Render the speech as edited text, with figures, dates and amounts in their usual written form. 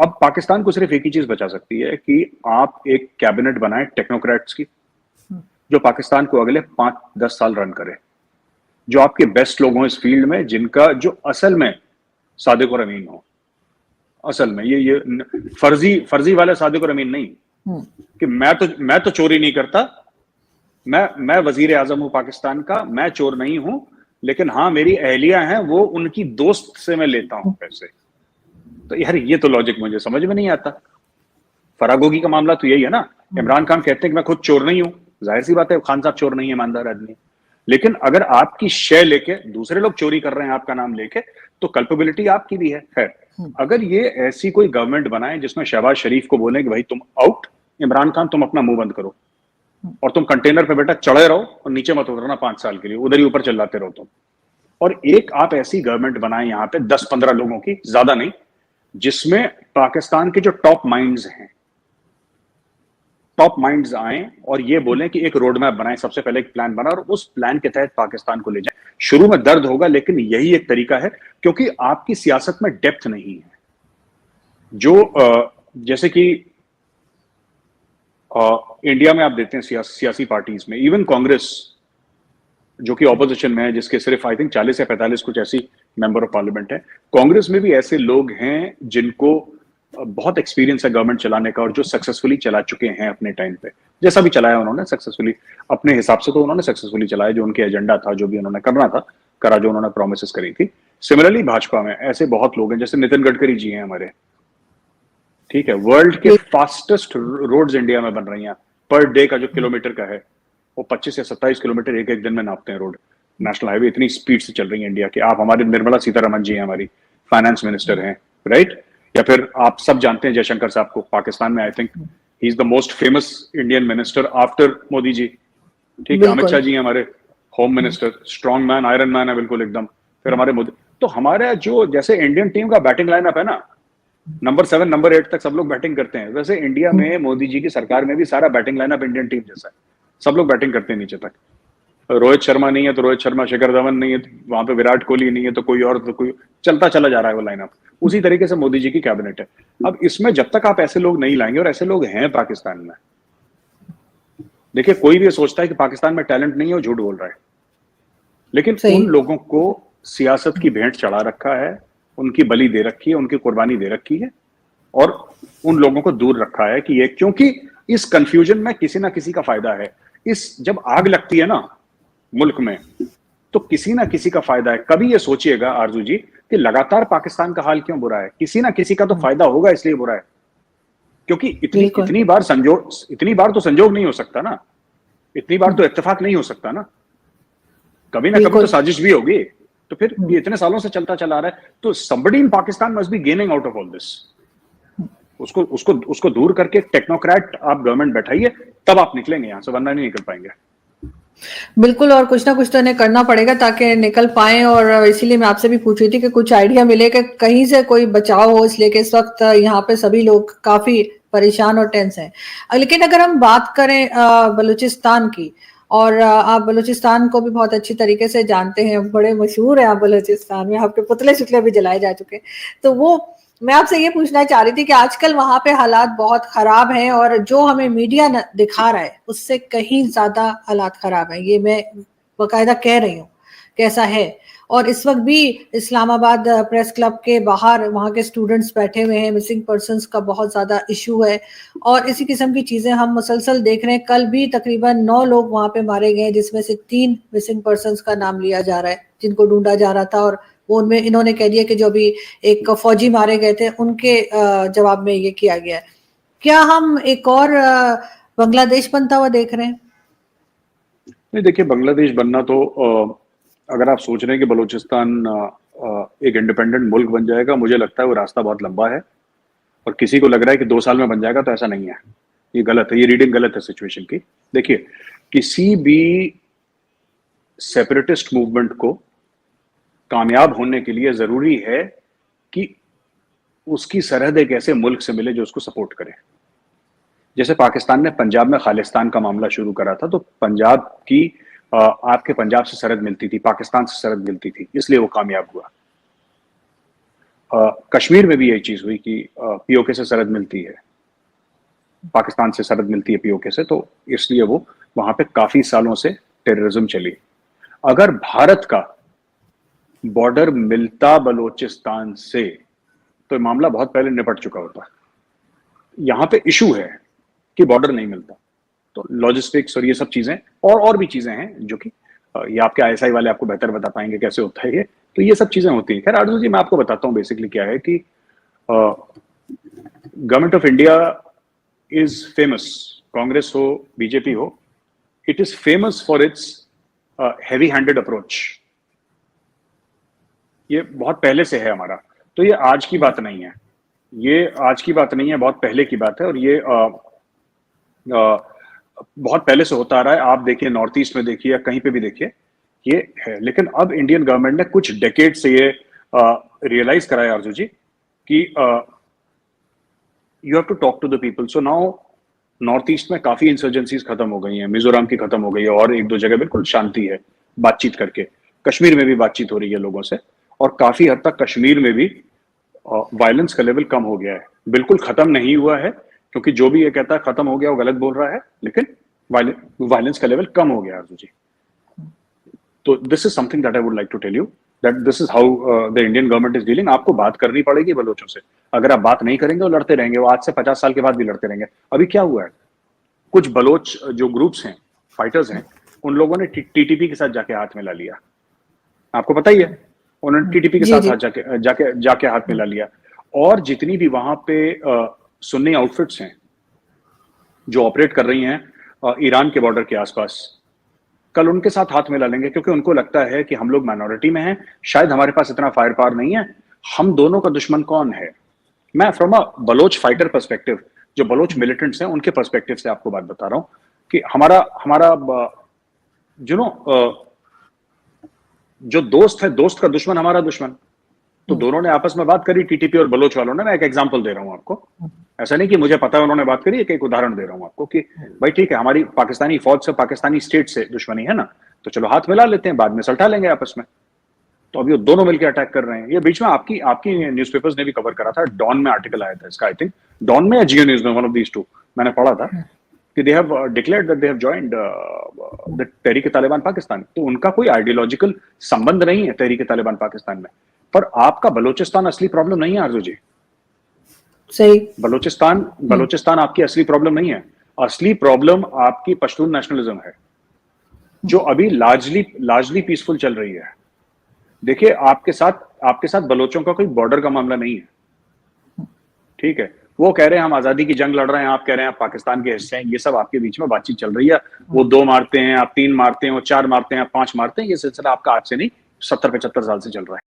अब पाकिस्तान को सिर्फ एक ही चीज बचा सकती है कि आप एक कैबिनेट बनाए टेक्नोक्रेट्स की, जो पाकिस्तान को अगले 5-10 साल रन करे, जो आपके बेस्ट लोग हों इस फील्ड में, जिनका जो असल में सादिक और अमीन हो, असल में ये फर्जी फर्जी वाले सादिक और अमीन नहीं, कि मैं तो चोरी नहीं करता, मैं वजीर आजम हूं पाकिस्तान का, मैं चोर नहीं हूं, लेकिन हाँ मेरी अहलियां हैं, वो उनकी दोस्त से मैं लेता हूं पैसे। तो यार ये तो लॉजिक मुझे समझ में नहीं आता। फरागोगी का मामला तो यही है ना, इमरान खान कहते हैं कि मैं खुद चोर नहीं हूं, जाहिर सी बात है खान साहब चोर नहीं है, ईमानदार आदमी। लेकिन अगर आपकी शय लेके दूसरे लोग चोरी कर रहे हैं आपका नाम लेके, तो कल्पेबिलिटी आपकी भी है। खैर, अगर ये ऐसी कोई गवर्नमेंट बनाए जिसमें शहबाज शरीफ को बोले कि भाई तुम आउट, इमरान खान तुम अपना मुंह बंद करो और तुम कंटेनर पे बेटा चढ़े रहो और नीचे मत उतरना 5 साल के लिए, उधर ही ऊपर चिल्लाते रहो तुम। और एक आप ऐसी गवर्नमेंट बनाए यहाँ पे 10-15 लोगों की, ज्यादा नहीं, जिसमें पाकिस्तान के जो टॉप माइंड्स हैं, टॉप माइंड्स आए और ये बोलें कि एक रोड मैप बनाए, सबसे पहले एक प्लान बना और उस प्लान के तहत पाकिस्तान को ले जाए। शुरू में दर्द होगा, लेकिन यही एक तरीका है, क्योंकि आपकी सियासत में डेप्थ नहीं है। जो जैसे कि इंडिया में आप देते हैं सियासी पार्टीज में, इवन कांग्रेस जो कि ऑपोजिशन में है, जिसके सिर्फ आई थिंक 40 या 45 कुछ ऐसी मेंबर ऑफ पार्लियामेंट है, कांग्रेस में भी ऐसे लोग हैं जिनको बहुत एक्सपीरियंस है गवर्नमेंट चलाने का और जो सक्सेसफुली चला चुके हैं अपने टाइम पे, जैसा भी चलाया उन्होंने सक्सेसफुली अपने हिसाब से, तो उन्होंने सक्सेसफुली चलाया जो उनके एजेंडा था, जो भी उन्होंने करना था करा, जो उन्होंने प्रोमिस करी थी। सिमिलरली भाजपा में ऐसे बहुत लोग हैं, जैसे नितिन गडकरी जी हैं हमारे, ठीक है, वर्ल्ड के फास्टेस्ट रोड्स इंडिया में बन रही हैं, पर डे का जो किलोमीटर का है वो 25 या 27 किलोमीटर एक एक दिन में नापते हैं रोड, नेशनल हाईवे इतनी स्पीड से चल रही है इंडिया की। आप हमारे निर्मला सीतारमण जी हैं, हमारी फाइनेंस मिनिस्टर हैं, राइट? या फिर आप सब जानते हैं जयशंकर साहब को, पाकिस्तान में I think he is the most famous Indian minister after Modi ji, ठीक है। अमित शाह जी हमारे home minister, strong man, iron man है बिल्कुल एकदम। फिर हमारे मोदी, तो हमारा जो जैसे इंडियन टीम का बैटिंग लाइनअप है ना, नंबर 7 नंबर 8 तक सब लोग बैटिंग करते हैं, वैसे इंडिया में मोदी जी की सरकार में भी सारा बैटिंग लाइनअप इंडियन टीम जैसा है, सब लोग बैटिंग करते हैं नीचे तक। रोहित शर्मा नहीं है तो रोहित शर्मा, शिखर धवन नहीं है तो वहां पे विराट कोहली नहीं है तो कोई और, तो कोई चलता चला जा रहा है वो लाइनअप। उसी तरीके से मोदी जी की कैबिनेट है। अब इसमें जब तक आप ऐसे लोग नहीं लाएंगे, और ऐसे लोग हैं पाकिस्तान में, देखिए कोई भी सोचता है कि पाकिस्तान में टैलेंट नहीं है, वो झूठ बोल रहा है। लेकिन उन लोगों को सियासत की भेंट चढ़ा रखा है, उनकी बलि दे रखी है, उनकी कुर्बानी दे रखी है, और उन लोगों को दूर रखा है कि ये, क्योंकि इस कंफ्यूजन में किसी ना किसी का फायदा है। इस जब आग लगती है ना मुल्क में, तो किसी ना किसी का फायदा है। कभी ये सोचिएगा आरजू जी कि लगातार पाकिस्तान का हाल क्यों बुरा है, किसी ना किसी का तो फायदा होगा, इसलिए बुरा है। क्योंकि इतनी बार तो संजोग नहीं हो सकता ना, इतनी बार तो इत्तेफाक नहीं हो सकता ना, कभी ना कभी तो साजिश भी होगी। तो फिर ये इतने सालों से चलता चला रहा है, तो somebody in Pakistan must be gaining out of all this। उसको दूर करके टेक्नोक्रेट आप गवर्नमेंट बैठाइए, तब आप निकलेंगे यहां से, वरना नहीं निकल पाएंगे। बिल्कुल, और कुछ ना कुछ तो इन्हें करना पड़ेगा ताकि निकल पाए। और इसीलिए मैं आपसे भी पूछ रही थी कि कुछ आइडिया मिले कि कहीं से कोई बचाव हो, इसलिए कि इस वक्त यहाँ पे सभी लोग काफी परेशान और टेंस हैं। लेकिन अगर हम बात करें बलूचिस्तान की, और आप बलूचिस्तान को भी बहुत अच्छी तरीके से जानते हैं, बड़े मशहूर हैं आप बलूचिस्तान में, आपके पुतले शुतले भी जलाए जा चुके हैं, तो वो मैं आपसे ये पूछना चाह रही थी कि आजकल वहां पे हालात बहुत खराब हैं, और जो हमें मीडिया दिखा रहा है उससे कहीं ज्यादा हालात खराब हैं, ये मैं बकायदा कह रही हूँ कैसा है। और इस वक्त भी इस्लामाबाद प्रेस क्लब के बाहर वहाँ के स्टूडेंट्स बैठे हुए हैं, मिसिंग पर्सन्स का बहुत ज्यादा इशू है, और इसी किस्म की चीजें हम मुसलसल देख रहे हैं। कल भी तकरीबन 9 लोग वहां पे मारे गए, जिसमें से 3 मिसिंग पर्सन्स का नाम लिया जा रहा है जिनको ढूंढा जा रहा था, और वो उनमें इन्होंने कह दिया कि जो अभी एक फौजी मारे गए थे उनके जवाब में ये किया गया है। क्या हम एक और बांग्लादेश बनता हुआ देख रहे हैं? नहीं, देखिए बांग्लादेश बनना तो अगर आप सोच रहे हैं कि बलूचिस्तान एक इंडिपेंडेंट मुल्क बन जाएगा, मुझे लगता है वो रास्ता बहुत लंबा है। और किसी को लग रहा है कि 2 साल में बन जाएगा, तो ऐसा नहीं है, ये गलत है, ये रीडिंग गलत है सिचुएशन की। देखिए, किसी भी सेपरेटिस्ट मूवमेंट को कामयाब होने के लिए जरूरी है कि उसकी सरहद एक ऐसे मुल्क से मिले जो उसको सपोर्ट करे। जैसे पाकिस्तान ने पंजाब में खालिस्तान का मामला शुरू करा था, तो पंजाब की आपके पंजाब से सरहद मिलती थी, पाकिस्तान से सरहद मिलती थी, इसलिए वो कामयाब हुआ। कश्मीर में भी यही चीज हुई कि पीओके से सरहद मिलती है, पाकिस्तान से सरहद मिलती है पीओके से, तो इसलिए वो वहां पे काफी सालों से टेररिज्म चली। अगर भारत का बॉर्डर मिलता बलोचिस्तान से तो मामला बहुत पहले निपट चुका होता। यहां पे इशू है कि बॉर्डर नहीं मिलता, तो लॉजिस्टिक्स और ये सब चीजें और भी चीजें हैं जो कि ये आपके आईएसआई वाले आपको बेहतर बता पाएंगे कैसे होता है ये, तो ये सब चीजें होती हैं। खैर आरजू जी, मैं आपको बताता हूँ बेसिकली क्या है कि government of India is famous, Congress हो बीजेपी हो, it is famous for its heavy handed approach. ये बहुत पहले से है हमारा, तो ये आज की बात नहीं है, ये आज की बात नहीं है, बहुत पहले की बात है, और ये बहुत पहले से होता आ रहा है। आप देखिए नॉर्थ ईस्ट में देखिए या कहीं पे भी देखिए ये है। लेकिन अब इंडियन गवर्नमेंट ने कुछ डेकेड से ये रियलाइज कराया आरजू जी कि you have to talk to the people. So now north east में काफी इंसर्जेंसीज खत्म हो गई हैं, मिजोरम की खत्म हो गई है, और एक दो जगह बिल्कुल शांति है बातचीत करके। कश्मीर में भी बातचीत हो रही है लोगों से, और काफी हद तक कश्मीर में भी वायलेंस का लेवल कम हो गया है। बिल्कुल खत्म नहीं हुआ है, क्योंकि जो भी ये कहता है खत्म हो गया वो गलत बोल रहा है, लेकिन वायलेंस का लेवल कम हो गया आरजू जी। तो this is something that I would like to tell you that this is how the Indian government is dealing. आपको बात करनी पड़ेगी बलोचों से, अगर आप बात नहीं करेंगे वो लड़ते रहेंगे, वो आज से 50 साल के बाद भी लड़ते रहेंगे। अभी क्या हुआ है, कुछ बलोच जो ग्रुप्स हैं, फाइटर्स हैं, उन लोगों ने टीटीपी के साथ जाके हाथ मिला लिया, आपको पता ही है, उन्होंने टीटीपी के साथ जाके हाथ मिला लिया। और जितनी भी वहां पे सुन्नी आउटफिट्स हैं जो ऑपरेट कर रही हैं ईरान के बॉर्डर के आसपास, कल उनके साथ हाथ मिला लेंगे, क्योंकि उनको लगता है कि हम लोग माइनॉरिटी में हैं, शायद हमारे पास इतना फायर पावर नहीं है। हम दोनों का दुश्मन कौन है? मैं from a Baloch fighter perspective, जो बलोच मिलिटेंट्स हैं उनके पर्सपेक्टिव से आपको बात बता रहा हूं कि हमारा जो दोस्त है, दोस्त का दुश्मन हमारा दुश्मन। तो दोनों ने आपस में बात करी, टीटीपी और बलोच वालों ने। मैं एक एग्जांपल दे रहा हूं आपको, ऐसा नहीं कि मुझे पता है उन्होंने बात करी, एक उदाहरण दे रहा हूं आपको कि भाई ठीक है, हमारी पाकिस्तानी फौज से, पाकिस्तानी स्टेट से दुश्मनी है ना, तो चलो हाथ मिला लेते हैं, बाद में सल्टा लेंगे आपस में। तो अभी वो दोनों मिलकर अटैक कर रहे हैं। ये बीच में आपकी न्यूज़पेपर्स ने भी कवर करा था, डॉन में आर्टिकल आया था इसका, आई थिंक डॉन में या जियो न्यूज में, वन ऑफ दीज टू, मैंने पढ़ा था कि they have declared that they have joined the Tehrik-e-Taliban Pakistan. तो उनका कोई आइडियोलॉजिकल संबंध नहीं है तहरीक-ए-तालिबान पाकिस्तान में। पर आपका बलोचिस्तान असली प्रॉब्लम नहीं है आरजू जी, सही। बलोचिस्तान आपकी असली प्रॉब्लम नहीं है। असली प्रॉब्लम आपकी पश्तून नेशनलिज्म है, जो अभी लार्जली पीसफुल चल रही है। देखिए आपके साथ बलोचों का कोई बॉर्डर का मामला नहीं है, ठीक है। वो कह रहे हैं हम आजादी की जंग लड़ रहे हैं, आप कह रहे हैं आप पाकिस्तान के हिस्से हैं, ये सब आपके बीच में बातचीत चल रही है। वो 2 मारते हैं, आप 3 मारते हैं, वो 4 मारते हैं, आप 5 मारते हैं। ये सिलसिला आपका आज से नहीं, 70-75 साल से चल रहा है।